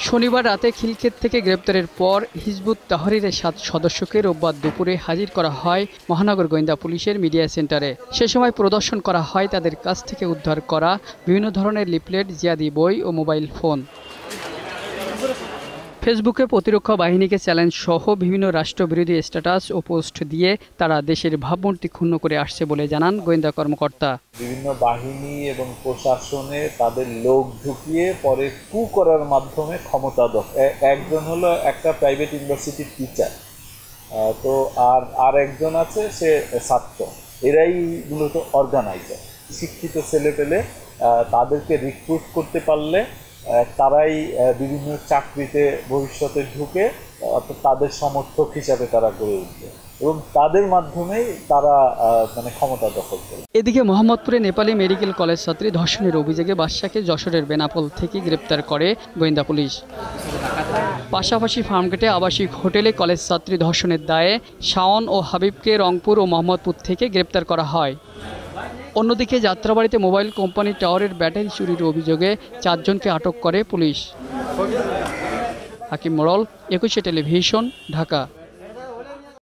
শনিবার রাতে খিলক্ষেত থেকে গ্রেপ্তারের পর হিজবুত তাহরিরের 7 সদস্যকে রোববার দুপুরে হাজির করা হয় মহানগর গোয়েন্দা পুলিশের মিডিয়া সেন্টারে। সে সময় প্রদর্শন করা হয় তাদের কাছ থেকে উদ্ধার করা বিভিন্ন ধরনের লিফলেট, জিহাদি বই ও মোবাইল ফোন। ফেসবুকে প্রতিরক্ষা বাহিনীকে চ্যালেঞ্জ সহ বিভিন্ন রাষ্ট্রবিরোধী স্ট্যাটাস ও পোস্ট দিয়ে তারা দেশের ভাবমূর্তি ক্ষুণ্ণ করে আসছে বলে জানান গোয়েন্দা কর্মকর্তা। বিভিন্ন বাহিনী এবং প্রশাসনে তাদের লোক ঢুকিয়ে পরে কু করার মাধ্যমে ক্ষমতা একজন হলো একটা প্রাইভেট ইউনিভার্সিটির টিচার, তো আর একজন আছে সে ছাত্র। এরাই মূলত অর্গানাইজার। শিক্ষিত ছেলে পেলে তাদেরকে রিক্রুট করতে পারলে তারাই বিভিন্ন চাকরিতে ভবিষ্যতে ঢুকে তাদের সমর্থক হিসাবে তারা গড়ে উঠবে এবং তাদের মাধ্যমেই তারা ক্ষমতা দখল করে। এদিকে মোহাম্মদপুরে নেপালি মেডিকেল কলেজ ছাত্রী ধর্ষণের অভিযোগে বাদশাকে যশোরের বেনাপোল থেকে গ্রেপ্তার করে গোয়েন্দা পুলিশ। পাশাপাশি ফার্মগেটে আবাসিক হোটেলে কলেজ ছাত্রী ধর্ষণের দায়ে শাওন ও হাবিবকে রংপুর ও মোহাম্মদপুর থেকে গ্রেপ্তার করা হয়। অন্যদিকে যাত্রাবাড়িতে মোবাইল কোম্পানি টাওয়ারের ব্যাটারি চুরির অভিযোগে 4 জনকে আটক করে পুলিশ। হাকিম মোড়ল, 21 টেলিভিশন, ঢাকা।